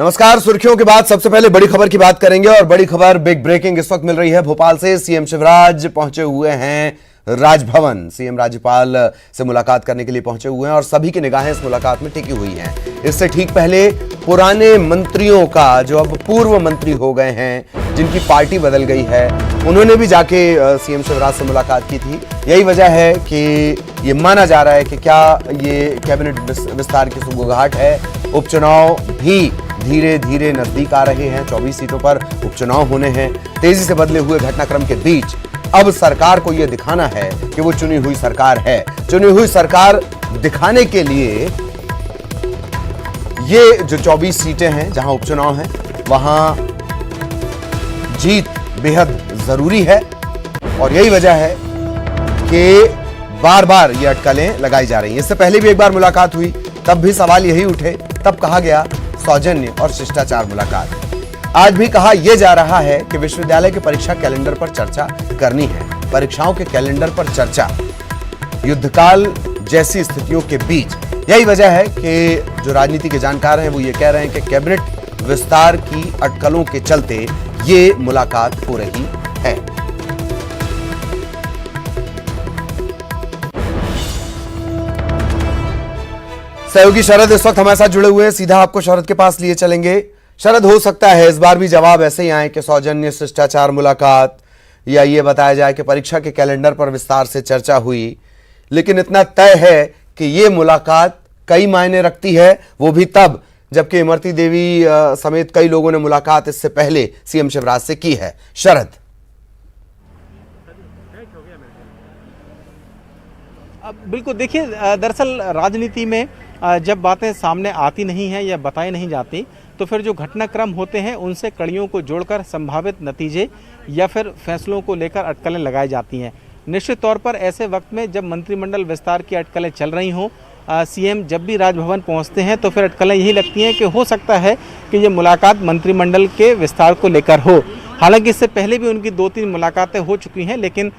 नमस्कार। सुर्खियों के बाद सबसे पहले बड़ी खबर की बात करेंगे और बड़ी खबर बिग ब्रेकिंग इस वक्त मिल रही है भोपाल से। सीएम शिवराज पहुंचे हुए हैं राजभवन। सीएम राज्यपाल से मुलाकात करने के लिए पहुंचे हुए हैं और सभी की निगाहें इस मुलाकात में टिकी हुई हैं। इससे ठीक पहले पुराने मंत्रियों का, जो अब पूर्व मंत्री हो गए हैं, जिनकी पार्टी बदल गई है, उन्होंने भी जाके सीएम शिवराज से मुलाकात की थी। यही वजह है कि ये माना जा रहा है कि क्या ये कैबिनेट विस्तार की सुगबुगाहट है। उपचुनाव भी धीरे धीरे नजदीक आ रहे हैं। 24 सीटों पर उपचुनाव होने हैं। तेजी से बदले हुए घटनाक्रम के बीच अब सरकार को यह दिखाना है कि वो चुनी हुई सरकार है। चुनी हुई सरकार दिखाने के लिए ये जो 24 सीटें हैं जहां उपचुनाव हैं, वहां जीत बेहद जरूरी है और यही वजह है कि बार बार ये अटकलें लगाई जा रही हैं। इससे पहले भी एक बार मुलाकात हुई, तब भी सवाल यही उठे। तब कहा गया सौजन्य और शिष्टाचार मुलाकात। आज भी कहा यह जा रहा है कि विश्वविद्यालय के परीक्षा कैलेंडर पर चर्चा करनी है। परीक्षाओं के कैलेंडर पर चर्चा युद्धकाल जैसी स्थितियों के बीच। यही वजह है कि जो राजनीति के जानकार हैं वो ये कह रहे हैं कि कैबिनेट विस्तार की अटकलों के चलते ये मुलाकात हो रही है। सहयोगी शरद इस वक्त हमारे साथ जुड़े हुए हैं। सीधा आपको शरद के पास लिए चलेंगे। शरद, हो सकता है इस बार भी जवाब ऐसे ही आए कि सौजन्य शिष्टाचार मुलाकात, या ये बताया जाए कि परीक्षा के कैलेंडर पर विस्तार से चर्चा हुई, लेकिन इतना तय है कि ये मुलाकात कई मायने रखती है, वो भी तब जबकि इमरती देवी समेत कई लोगों ने मुलाकात इससे पहले सीएम शिवराज से की है। शरद, बिल्कुल, देखिए, दरअसल राजनीति में जब बातें सामने आती नहीं हैं या बताई नहीं जाती, तो फिर जो घटनाक्रम होते हैं उनसे कड़ियों को जोड़कर संभावित नतीजे या फिर फैसलों को लेकर अटकलें लगाई जाती हैं। निश्चित तौर पर ऐसे वक्त में जब मंत्रिमंडल विस्तार की अटकलें चल रही हों, सीएम जब भी राजभवन पहुंचते हैं तो फिर अटकलें यही लगती हैं कि हो सकता है कि ये मुलाकात मंत्रिमंडल के विस्तार को लेकर हो। हालांकि इससे पहले भी उनकी 2-3 मुलाकातें हो चुकी हैं, लेकिन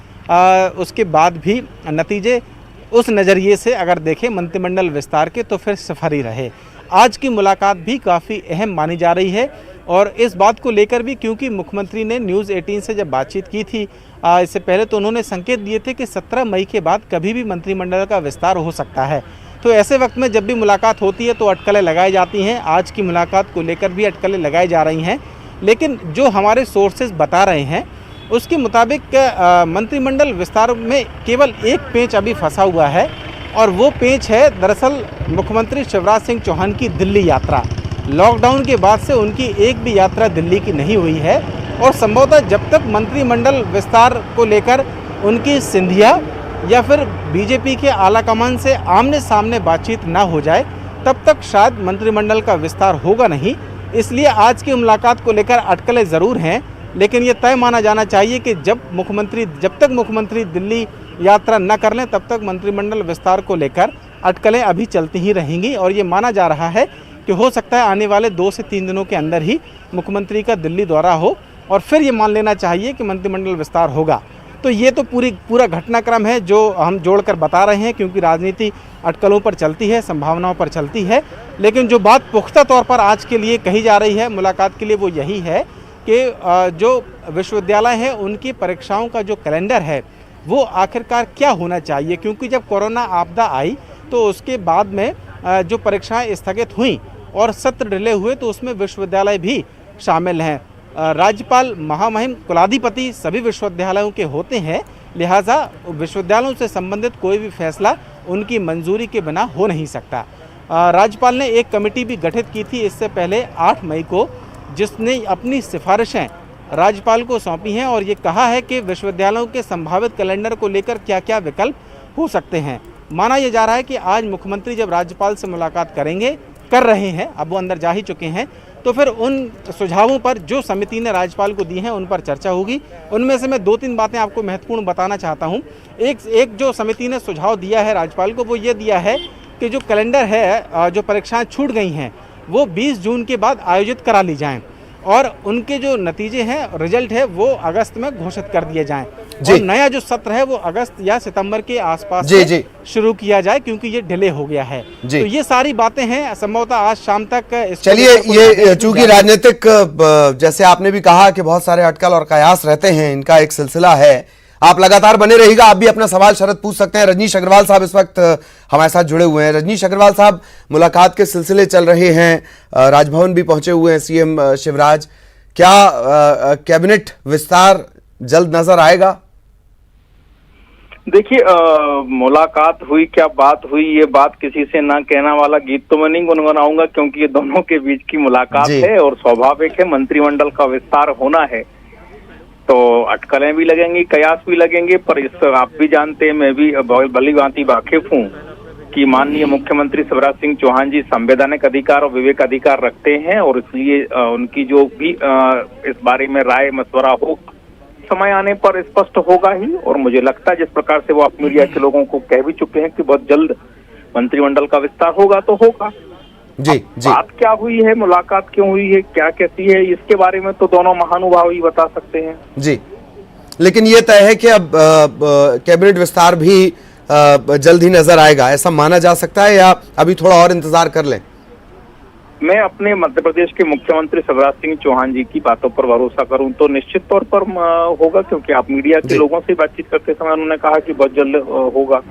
उसके बाद भी नतीजे उस नज़रिए से अगर देखें मंत्रिमंडल विस्तार के तो फिर सफर ही रहे। आज की मुलाकात भी काफ़ी अहम मानी जा रही है और इस बात को लेकर भी, क्योंकि मुख्यमंत्री ने न्यूज़ 18 से जब बातचीत की थी इससे पहले, तो उन्होंने संकेत दिए थे कि 17 मई के बाद कभी भी मंत्रिमंडल का विस्तार हो सकता है। तो ऐसे वक्त में जब भी मुलाकात होती है तो अटकलें लगाई जाती हैं। आज की मुलाकात को लेकर भी अटकलें लगाई जा रही हैं, लेकिन जो हमारे सोर्सेज बता रहे हैं उसके मुताबिक मंत्रिमंडल विस्तार में केवल एक पेंच अभी फंसा हुआ है और वो पेंच है दरअसल मुख्यमंत्री शिवराज सिंह चौहान की दिल्ली यात्रा। लॉकडाउन के बाद से उनकी एक भी यात्रा दिल्ली की नहीं हुई है और संभवतः जब तक मंत्रिमंडल विस्तार को लेकर उनकी सिंधिया या फिर बीजेपी के आलाकमान से आमने सामने बातचीत ना हो जाए, तब तक शायद मंत्रिमंडल का विस्तार होगा नहीं। इसलिए आज की मुलाकात को लेकर अटकलें ज़रूर हैं, लेकिन ये तय माना जाना चाहिए कि जब तक मुख्यमंत्री दिल्ली यात्रा न कर लें तब तक मंत्रिमंडल विस्तार को लेकर अटकलें अभी चलती ही रहेंगी। और ये माना जा रहा है कि हो सकता है आने वाले 2 से 3 दिनों के अंदर ही मुख्यमंत्री का दिल्ली दौरा हो और फिर ये मान लेना चाहिए कि मंत्रिमंडल विस्तार होगा। तो ये तो पूरा घटनाक्रम है जो हम जोड़कर बता रहे हैं, क्योंकि राजनीति अटकलों पर चलती है, संभावनाओं पर चलती है। लेकिन जो बात पुख्ता तौर पर आज के लिए कही जा रही है मुलाकात के लिए, वो यही है कि जो विश्वविद्यालय है उनकी परीक्षाओं का जो कैलेंडर है वो आखिरकार क्या होना चाहिए, क्योंकि जब कोरोना आपदा आई तो उसके बाद में जो परीक्षाएं स्थगित हुई और सत्र डिले हुए तो उसमें विश्वविद्यालय भी शामिल हैं। राज्यपाल महामहिम कुलाधिपति सभी विश्वविद्यालयों के होते हैं, लिहाजा विश्वविद्यालयों से संबंधित कोई भी फैसला उनकी मंजूरी के बिना हो नहीं सकता। राज्यपाल ने एक कमेटी भी गठित की थी इससे पहले 8 मई को, जिसने अपनी सिफारिशें राज्यपाल को सौंपी हैं और ये कहा है कि विश्वविद्यालयों के संभावित कैलेंडर को लेकर क्या क्या विकल्प हो सकते हैं। माना यह जा रहा है कि आज मुख्यमंत्री जब राज्यपाल से मुलाकात कर रहे हैं, अब वो अंदर जा ही चुके हैं, तो फिर उन सुझावों पर जो समिति ने राज्यपाल को दी हैं उन पर चर्चा होगी। उनमें से मैं 2-3 बातें आपको महत्वपूर्ण बताना चाहता हूँ। एक जो समिति ने सुझाव दिया है राज्यपाल को, वो ये दिया है कि जो कैलेंडर है, जो परीक्षाएँ छूट गई हैं, वो 20 जून के बाद आयोजित करा ली जाएं और उनके जो नतीजे हैं, रिजल्ट है, वो अगस्त में घोषित कर दिए जाएं। जी। और नया जो सत्र है वो अगस्त या सितंबर के आसपास जी, से जी। शुरू किया जाए, क्योंकि ये डिले हो गया है। जी। तो ये सारी बातें हैं, संभवतः आज शाम तक इसको चलिए, लेकर कोई आदेश ये भी चूंकि जारी- राजनीतिक जैसे आपने भी कहा कि बहुत सारे अटकल और कयास रहते हैं, इनका एक सिलसिला है, आप लगातार बने रहिएगा। आप भी अपना सवाल शरद पूछ सकते हैं। रजनीश अग्रवाल साहब इस वक्त हमारे साथ जुड़े हुए हैं। रजनीश अग्रवाल साहब, मुलाकात के सिलसिले चल रहे हैं, राजभवन भी पहुंचे हुए हैं सीएम शिवराज। क्या कैबिनेट विस्तार जल्द नजर आएगा? देखिए, मुलाकात हुई, क्या बात हुई, ये बात किसी से ना कहना वाला गीत तो मैं नहीं गुनगुनाऊंगा, क्योंकि ये दोनों के बीच की मुलाकात जी। है और स्वाभाविक है, मंत्रिमंडल का विस्तार होना है तो अटकलें भी लगेंगी, कयास भी लगेंगे। पर इस आप भी जानते हैं, मैं भी भली भांति वाकिफ हूँ कि माननीय मुख्यमंत्री शिवराज सिंह चौहान जी संवैधानिक अधिकार और विवेक अधिकार रखते हैं, और इसलिए उनकी जो भी इस बारे में राय मशवरा हो, समय आने पर स्पष्ट होगा ही। और मुझे लगता है जिस प्रकार से वो आप मीडिया के लोगों को कह भी चुके हैं कि बहुत जल्द मंत्रिमंडल का विस्तार होगा तो होगा। जी जी। बात क्या हुई है, मुलाकात क्यों हुई है, क्या कैसी है, इसके बारे में तो दोनों महानुभाव ही बता सकते हैं। जी, लेकिन ये तय है कि अब कैबिनेट विस्तार भी जल्द ही नजर आएगा, ऐसा माना जा सकता है, या अभी थोड़ा और इंतजार कर लें? मैं अपने मध्य प्रदेश के मुख्यमंत्री शिवराज सिंह चौहान जी की बातों पर भरोसा करूं तो निश्चित तौर पर होगा, क्योंकि आप मीडिया के लोगों से बातचीत करते समय उन्होंने कहा कि बहुत जल्द होगा।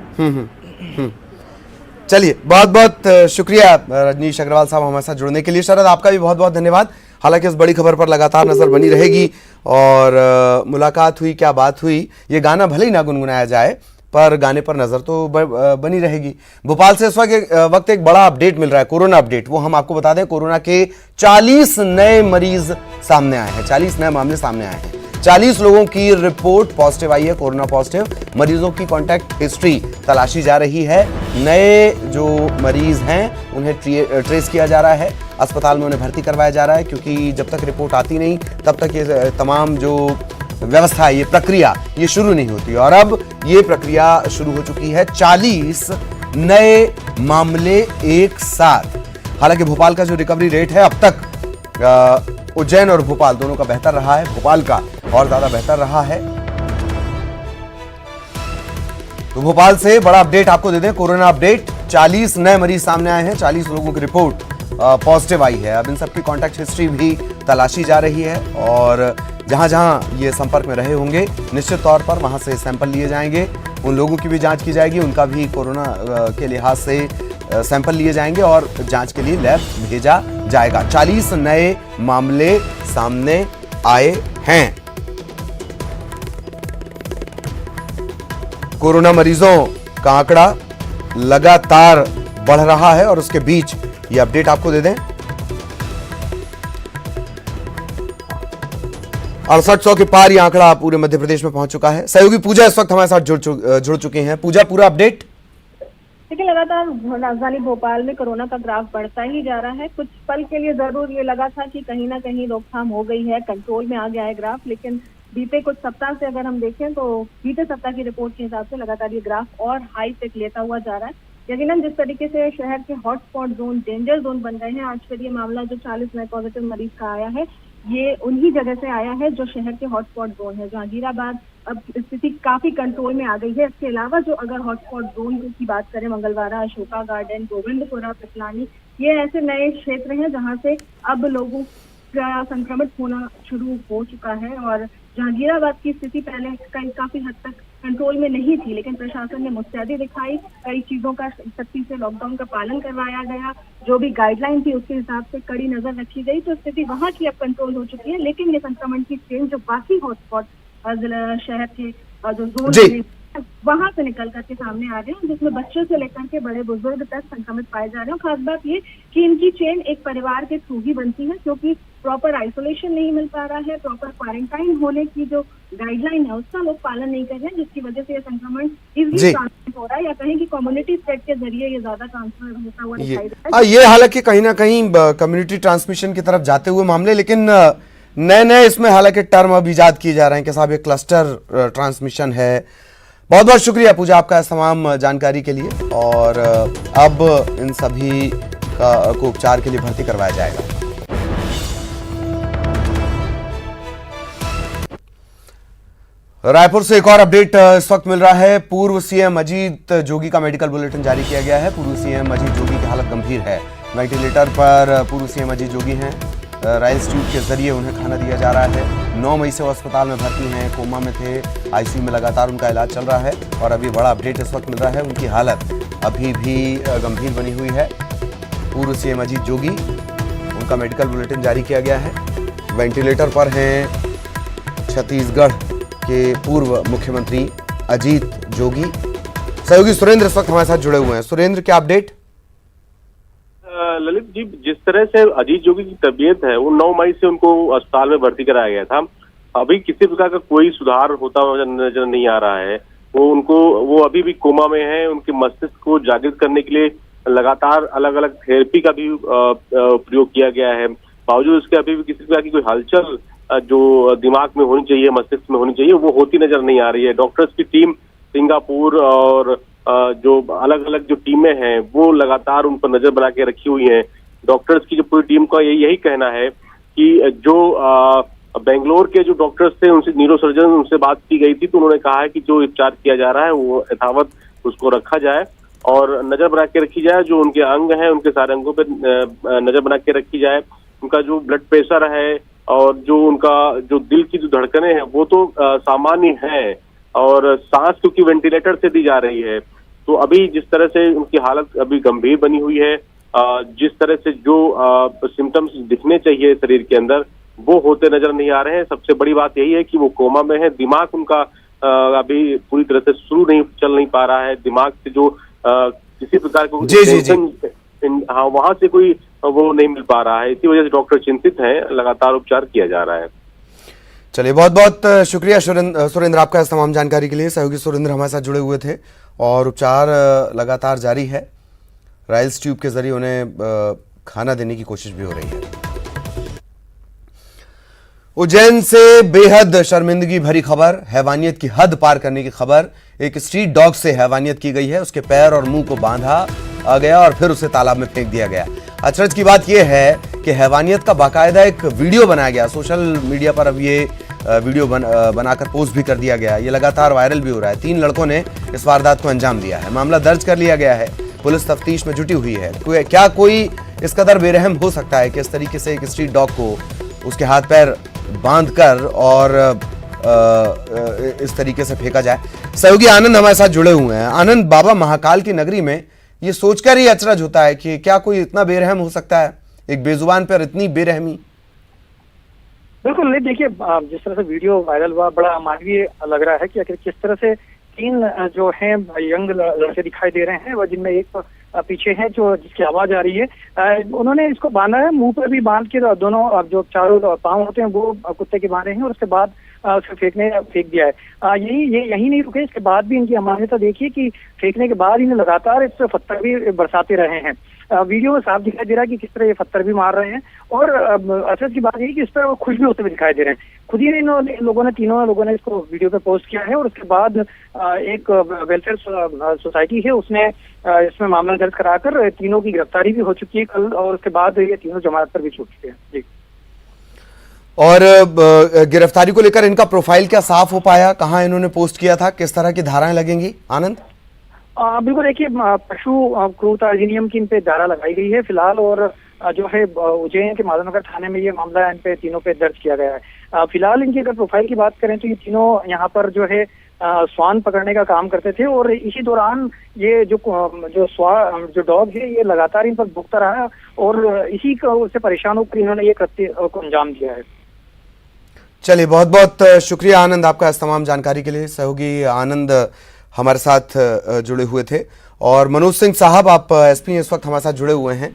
चलिए, बहुत बहुत शुक्रिया रजनीश अग्रवाल साहब हमारे साथ जुड़ने के लिए। शरद, आपका भी बहुत बहुत धन्यवाद। हालांकि इस बड़ी खबर पर लगातार नजर बनी रहेगी, और मुलाकात हुई, क्या बात हुई, ये गाना भले ही ना गुनगुनाया जाए, पर गाने पर नजर तो बनी रहेगी। भोपाल से इस वक्त एक बड़ा अपडेट मिल रहा है, कोरोना अपडेट। वो हम आपको बता दें, कोरोना के 40 नए मरीज सामने आए हैं, 40 नए मामले सामने आए हैं। 40 लोगों की रिपोर्ट पॉजिटिव आई है, कोरोना पॉजिटिव। मरीजों की कॉन्टैक्ट हिस्ट्री तलाशी जा रही है। नए जो मरीज हैं उन्हें ट्रेस किया जा रहा है, अस्पताल में उन्हें भर्ती करवाया जा रहा है, क्योंकि जब तक रिपोर्ट आती नहीं तब तक ये तमाम जो व्यवस्था, ये प्रक्रिया, ये शुरू नहीं होती। और अब ये प्रक्रिया शुरू हो चुकी है, 40 नए मामले एक साथ। हालांकि भोपाल का जो रिकवरी रेट है अब तक उज्जैन और भोपाल दोनों का बेहतर रहा है, भोपाल का और ज्यादा बेहतर रहा है। तो भोपाल से बड़ा अपडेट आपको दे दें, कोरोना अपडेट, 40 नए मरीज सामने आए हैं, 40 लोगों की रिपोर्ट पॉजिटिव आई है। अब इन सबकी कॉन्टैक्ट हिस्ट्री भी तलाशी जा रही है, और जहां जहां ये संपर्क में रहे होंगे निश्चित तौर पर वहां से सैंपल लिए जाएंगे, उन लोगों की भी जांच की जाएगी, उनका भी कोरोना के लिहाज से सैंपल लिए जाएंगे और जांच के लिए लैब भेजा जाएगा। 40 नए मामले सामने आए हैं। कोरोना मरीजों का आंकड़ा लगातार बढ़ रहा है, और उसके बीच ये अपडेट आपको दे दें, 6800 के पार ये आंकड़ा पूरे मध्य प्रदेश में पहुंच चुका है। सहयोगी पूजा इस वक्त हमारे साथ जुड़ चुके हैं। पूजा, पूरा अपडेट। देखिए, लगातार राजधानी भोपाल में कोरोना का ग्राफ बढ़ता ही जा रहा है। कुछ पल के लिए जरूर ये लगा था कि कहीं ना कहीं रोकथाम हो गई है, कंट्रोल में आ गया है ग्राफ, लेकिन बीते कुछ सप्ताह से अगर हम देखें तो बीते सप्ताह की रिपोर्ट के हिसाब से लगातार ये ग्राफ और हाई तक लेता हुआ जा रहा है। यकीनन जिस तरीके से शहर के हॉटस्पॉट जोन, डेंजर जोन बन गए हैं, आज फिर ये मामला जो 40 नए पॉजिटिव मरीज का आया है, ये उन्हीं जगह से आया है जो शहर के हॉटस्पॉट जोन है। जहांगीराबाद अब स्थिति काफी कंट्रोल में आ गई है। इसके अलावा जो अगर हॉटस्पॉट जोन की बात करें, मंगलवारा, अशोका गार्डन, गोविंदपुरा, पिपलानी, ये ऐसे नए क्षेत्र हैं जहां से अब लोगों का संक्रमित होना शुरू हो चुका है। और जहांगीराबाद की स्थिति पहले काफी हद तक कंट्रोल में नहीं थी, लेकिन प्रशासन ने मुस्तैदी दिखाई, कई चीजों का सख्ती से लॉकडाउन का पालन करवाया गया, जो भी गाइडलाइन थी उसके हिसाब से कड़ी नजर रखी गई, तो स्थिति वहां की अब कंट्रोल हो चुकी है। लेकिन ये संक्रमण की चेन जो बाकी हॉटस्पॉट शहर के जो जोन वहां से निकल करके सामने आ रहे हैं, जिसमें बच्चों से लेकर के बड़े बुजुर्ग तक संक्रमित पाए जा रहे हैं। खास बात ये कि इनकी चेन एक परिवार के थ्रू ही बनती है, क्योंकि प्रॉपर आइसोलेशन नहीं मिल पा रहा है, प्रॉपर क्वारंटाइन होने की जो गाइडलाइन है उसका लोग पालन नहीं कर रहे हैं, जिसकी वजह से ये संक्रमण इजीली ट्रांसमिट हो रहा है, या कहीं की कम्युनिटी स्प्रेड के जरिए ये ज्यादा ट्रांसफर होता हुआ दिखाई दे रहा है। ये हालांकि कहीं ना कहीं कम्युनिटी ट्रांसमिशन की तरफ जाते हुए मामले, लेकिन नए नए इसमें हालांकि टर्म अब इजाद किए जा रहे हैं कि साहब ये क्लस्टर ट्रांसमिशन है। बहुत बहुत शुक्रिया पूजा आपका इस तमाम जानकारी के लिए, और अब इन सभी को उपचार के लिए भर्ती करवाया जाएगा। रायपुर से एक और अपडेट इस वक्त मिल रहा है। पूर्व सीएम अजीत जोगी का मेडिकल बुलेटिन जारी किया गया है। पूर्व सीएम अजीत जोगी की हालत गंभीर है। वेंटिलेटर पर पूर्व सीएम अजीत जोगी हैं। राइल्स ट्यूब के जरिए उन्हें खाना दिया जा रहा है। 9 मई से वो अस्पताल में भर्ती हैं, कोमा में थे, आईसीयू में लगातार उनका इलाज चल रहा है। और अभी बड़ा अपडेट इस वक्त मिल रहा है, उनकी हालत अभी भी गंभीर बनी हुई है। पूर्व सीएम अजीत जोगी, उनका मेडिकल बुलेटिन जारी किया गया है। वेंटिलेटर पर हैं छत्तीसगढ़ के पूर्व मुख्यमंत्री अजीत जोगी। सहयोगी सुरेंद्र इस वक्त हमारे साथ जुड़े हुए हैं। सुरेंद्र, क्या अपडेट? ललित जी, जिस तरह से अजीत जोगी की तबीयत है, वो 9 मई से उनको अस्पताल में भर्ती कराया गया था। अभी किसी प्रकार का कोई सुधार होता हुआ नजर नहीं आ रहा है। वो अभी भी कोमा में है। उनके मस्तिष्क को जागृत करने के लिए लगातार अलग अलग थेरेपी का भी प्रयोग किया गया है। बावजूद उसके अभी भी किसी प्रकार की कोई हलचल जो दिमाग में होनी चाहिए, मस्तिष्क में होनी चाहिए, वो होती नजर नहीं आ रही है। डॉक्टर्स की टीम सिंगापुर और जो अलग अलग जो टीमें हैं, वो लगातार उन पर नजर बना के रखी हुई हैं। डॉक्टर्स की जो पूरी टीम का यही कहना है कि जो बेंगलोर के जो डॉक्टर्स थे, उनसे न्यूरोसर्जन, उनसे बात की गई थी, तो उन्होंने कहा है कि जो उपचार किया जा रहा है वो यथावत उसको रखा जाए और नजर बना के रखी जाए। जो उनके अंग हैं, उनके सारे अंगों पर नजर बना के रखी जाए। उनका जो ब्लड प्रेशर है और जो उनका जो दिल की जो धड़कनें हैं, वो तो सामान्य है। और सांस क्योंकि वेंटिलेटर से दी जा रही है, तो अभी जिस तरह से उनकी हालत अभी गंभीर बनी हुई है, जिस तरह से जो सिम्टम्स दिखने चाहिए शरीर के अंदर, वो होते नजर नहीं आ रहे हैं। सबसे बड़ी बात यही है कि वो कोमा में है। दिमाग उनका अभी पूरी तरह से चल नहीं पा रहा है। दिमाग से जो किसी प्रकार को हाँ, वहां से कोई वो नहीं मिल पा रहा है। इसी वजह से डॉक्टर चिंतित हैं। लगातार उपचार किया जा रहा है। चलिए, बहुत बहुत शुक्रिया सुरेंद्र आपका इस तमाम जानकारी के लिए। सहयोगी सुरेंद्र हमारे साथ जुड़े हुए थे और उपचार लगातार जारी है। राइल्स ट्यूब के जरिए उन्हें खाना देने की कोशिश भी हो रही है। उज्जैन से बेहद शर्मिंदगी भरी खबर, हैवानियत की हद पार करने की खबर। एक स्ट्रीट डॉग से हैवानियत की गई है। उसके पैर और मुंह को बांधा गया और फिर उसे तालाब में फेंक दिया गया। अचरज की बात यह है कि हैवानियत का बाकायदा एक वीडियो बनाया गया। सोशल मीडिया पर अब ये वीडियो बनाकर पोस्ट भी कर दिया गया। ये लगातार वायरल भी हो रहा है। 3 लड़कों ने इस वारदात को अंजाम दिया है। मामला दर्ज कर लिया गया है। पुलिस तफ्तीश में जुटी हुई है। क्या कोई इस कदर बेरहम हो सकता है कि इस तरीके से एक स्ट्रीट डॉग को उसके हाथ पैर बांधकर और इस तरीके से फेंका जाए? सहयोगी आनंद हमारे साथ जुड़े हुए हैं। आनंद, बाबा महाकाल की नगरी में ये सोचकर ही अचरज होता है कि क्या कोई इतना बेरहम हो सकता है, एक बेजुबान पर इतनी बेरहमी। बिल्कुल नहीं, देखिए जिस तरह से वीडियो वायरल हुआ, बड़ा अमानवीय लग रहा है कि आखिर किस तरह से 3 जो हैं यंग लड़के दिखाई दे रहे हैं, वह जिनमें एक पीछे है जो जिसकी आवाज आ रही है। उन्होंने इसको बांधा है, मुंह पर भी बांध के दोनों जो चारों पांव होते हैं वो कुत्ते के बांधे हैं और उसके बाद उसे फेंक दिया है। यही नहीं रुके, इसके बाद भी इनकी अमानवीयता देखिए कि फेंकने के बाद इन्हें लगातार इस पर पत्थर भी बरसाते रहे हैं। वीडियो में साफ दिखाई दे रहा है कि किस तरह ये पत्थर भी मार रहे हैं। और अचरज की बात यही कि इस पर वो खुश भी होते हुए दिखाई दे रहे हैं। खुद ही तीनों लोगों ने इसको वीडियो पे पोस्ट किया है और उसके बाद एक वेलफेयर सोसाइटी है, उसने इसमें मामला दर्ज कराकर तीनों की गिरफ्तारी भी हो चुकी है कल, और उसके बाद ये तीनों जमानत पर भी छूट चुके हैं। जी। और गिरफ्तारी को लेकर इनका प्रोफाइल क्या साफ हो पाया? कहाँ इन्होंने पोस्ट किया था? किस तरह की धाराएं लगेंगी? आनंद, बिल्कुल, देखिए पशु क्रूरता अधिनियम की इन पे धारा लगाई गई है फिलहाल, और जो है उज्जैन के माधवनगर थाने में ये मामला इन पे तीनों पे दर्ज किया गया है। फिलहाल इनकी अगर प्रोफाइल की बात करें तो ये तीनों यहाँ पर जो है स्वान पकड़ने का काम करते थे और इसी दौरान ये जो डॉग है ये लगातार इन पर भुगता रहा और इसी से परेशान होकर इन्होंने ये कृत्य को अंजाम दिया है। चलिए, बहुत बहुत शुक्रिया आनंद आपका इस तमाम जानकारी के लिए। सहयोगी आनंद हमारे साथ जुड़े हुए थे। और मनोज सिंह साहब, आप एसपी इस वक्त हमारे साथ जुड़े हुए हैं।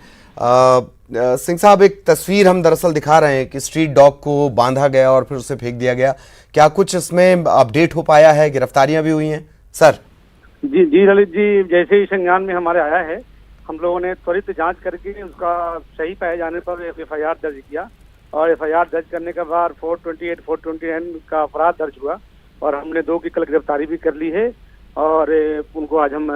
सिंह साहब, एक तस्वीर हम दरअसल दिखा रहे हैं कि स्ट्रीट डॉग को बांधा गया और फिर उसे फेंक दिया गया। क्या कुछ इसमें अपडेट हो पाया है? गिरफ्तारियां भी हुई हैं सर? जी ललित जी, जैसे ही संज्ञान में हमारे आया है, हम लोगों ने त्वरित जांच करके उसका सही पाए जाने पर FIR दर्ज किया और FIR दर्ज करने के बाद 428, 429 का अपराध दर्ज हुआ और हमने 2 की कल गिरफ्तारी भी कर ली है और उनको आज हम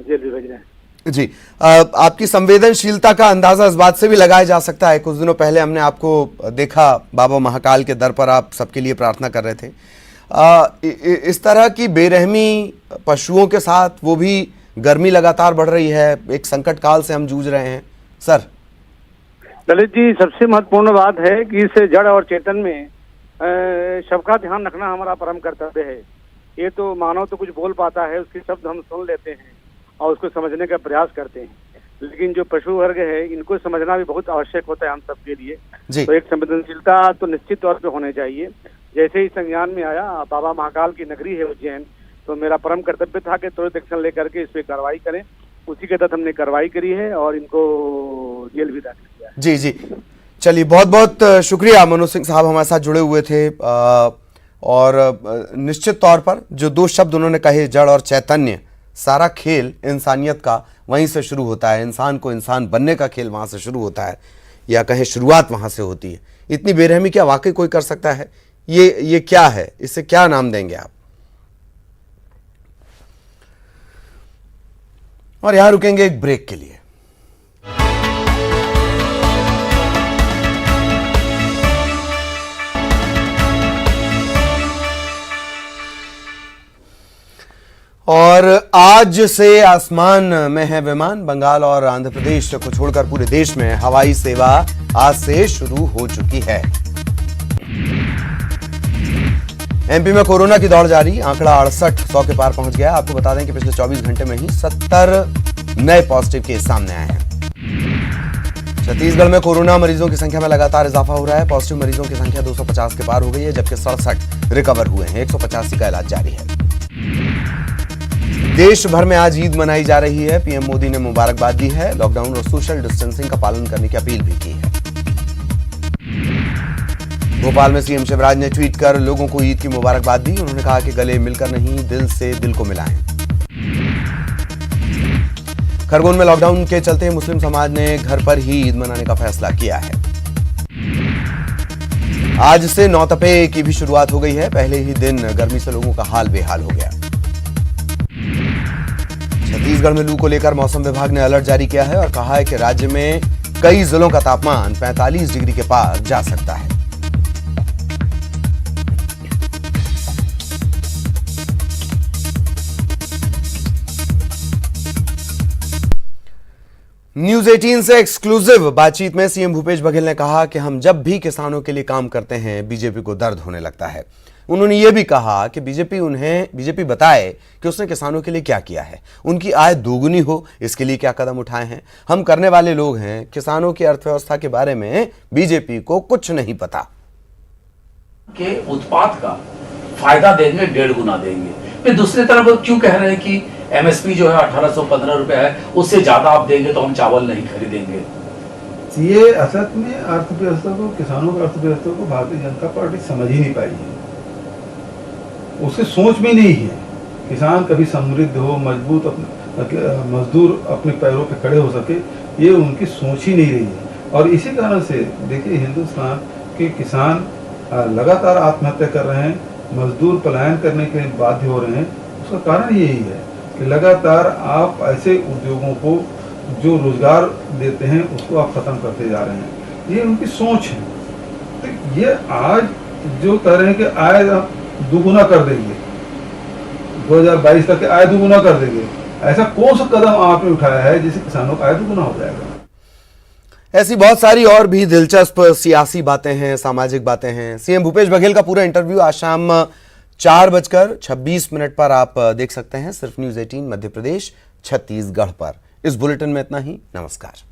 जेल भी भेज रहे हैं। जी, आपकी संवेदनशीलता का अंदाजा इस बात से भी लगाया जा सकता है। कुछ दिनों पहले हमने आपको देखा, बाबा महाकाल के दर पर आप सबके लिए प्रार्थना कर रहे थे। इस तरह की बेरहमी पशुओं के साथ, वो भी गर्मी लगातार बढ़ रही है, एक संकट काल से हम जूझ रहे हैं सर। ललित जी, सबसे महत्वपूर्ण बात है कि इस जड़ और चेतन में सबका ध्यान रखना हमारा परम कर्तव्य है। ये तो मानव तो कुछ बोल पाता है, उसके शब्द हम सुन लेते हैं और उसको समझने का प्रयास करते हैं, लेकिन जो पशु वर्ग है इनको समझना भी बहुत आवश्यक होता है हम सबके लिए। तो एक संवेदनशीलता तो निश्चित तौर पे होने चाहिए। जैसे ही संज्ञान में आया बाबा महाकाल की नगरी है उज्जैन, तो मेरा परम कर्तव्य था कि त्वरित एक्शन लेकर के इस पे कार्रवाई करें। उसी के तहत हमने कार्रवाई करी है और इनको जेल भी दाखिल किया है। जी जी, चलिए बहुत बहुत शुक्रिया मनोज सिंह साहब, हमारे साथ जुड़े हुए थे। और निश्चित तौर पर जो दो शब्द उन्होंने कहे, जड़ और चैतन्य, सारा खेल इंसानियत का वहीं से शुरू होता है। इंसान को इंसान बनने का खेल वहां से शुरू होता है, या कहें शुरुआत वहां से होती है। इतनी बेरहमी क्या वाकई कोई कर सकता है? ये क्या है? इसे क्या नाम देंगे आप? और यहां रुकेंगे एक ब्रेक के लिए। और आज से आसमान में है विमान। बंगाल और आंध्र प्रदेश को छोड़कर पूरे देश में हवाई सेवा आज से शुरू हो चुकी है। एमपी में कोरोना की दौड़ जारी, आंकड़ा 6800 के पार पहुंच गया। आपको बता दें कि पिछले 24 घंटे में ही 70 नए पॉजिटिव केस सामने आए हैं। छत्तीसगढ़ में कोरोना मरीजों की संख्या में लगातार इजाफा हो रहा है। पॉजिटिव मरीजों की संख्या 250 के पार हो गई है, जबकि 67 रिकवर हुए हैं। 185 का इलाज जारी है। देश भर में आज ईद मनाई जा रही है। पीएम मोदी ने मुबारकबाद दी है। लॉकडाउन और सोशल डिस्टेंसिंग का पालन करने की अपील भी की है। भोपाल में सीएम शिवराज ने ट्वीट कर लोगों को ईद की मुबारकबाद दी। उन्होंने कहा कि गले मिलकर नहीं, दिल से दिल को मिलाएं। खरगोन में लॉकडाउन के चलते मुस्लिम समाज ने घर पर ही ईद मनाने का फैसला किया है। आज से नौतपे की भी शुरुआत हो गई है। पहले ही दिन गर्मी से लोगों का हाल बेहाल हो गया। छत्तीसगढ़ में लू को लेकर मौसम विभाग ने अलर्ट जारी किया है और कहा है कि राज्य में कई जिलों का तापमान 45 डिग्री के पार जा सकता है। न्यूज 18 से एक्सक्लूसिव बातचीत में सीएम भूपेश बघेल ने कहा कि हम जब भी किसानों के लिए काम करते हैं, बीजेपी को दर्द होने लगता है। उन्होंने ये भी कहा कि बीजेपी बताए कि उसने किसानों के लिए क्या किया है, उनकी आय दोगुनी हो इसके लिए क्या कदम उठाए हैं। हम करने वाले लोग हैं, किसानों की अर्थव्यवस्था के बारे में बीजेपी को कुछ नहीं पता। के उत्पाद का फायदा देंगे, 1.5 गुना देंगे। फिर दूसरी तरफ क्यों कह रहे हैं कि एमएसपी जो है 1815 रुपए है, उससे ज्यादा आप देंगे तो हम चावल नहीं खरीदेंगे। ये असल में अर्थव्यवस्था को, किसानों की अर्थव्यवस्था को भारतीय जनता पार्टी समझ ही नहीं पाई है। उसकी सोच में नहीं है किसान कभी समृद्ध हो, मजबूत, मजदूर अपने पैरों पे खड़े हो सके, ये उनकी सोच ही नहीं रही है। और इसी कारण से देखिए हिंदुस्तान के किसान लगातार आत्महत्या कर रहे हैं, मजदूर पलायन करने के लिए बाध्य हो रहे हैं। उसका कारण यही है कि लगातार आप ऐसे उद्योगों को जो रोजगार देते हैं उसको आप खत्म करते जा रहे हैं। ये उनकी सोच है। तो ये आज जो कह रहे हैं कि आय दुगुना कर देंगे, 2022 तक आय दुगुना कर देंगे, ऐसा कौन सा कदम आपने उठाया है जिससे किसानों का आय दुगुना हो जाएगा? ऐसी बहुत सारी और भी दिलचस्प सियासी बातें हैं, सामाजिक बातें हैं। सीएम भूपेश बघेल का पूरा इंटरव्यू आज शाम 4:26 पर आप देख सकते हैं, सिर्फ न्यूज 18 मध्य प्रदेश छत्तीसगढ़ पर। इस बुलेटिन में इतना ही। नमस्कार।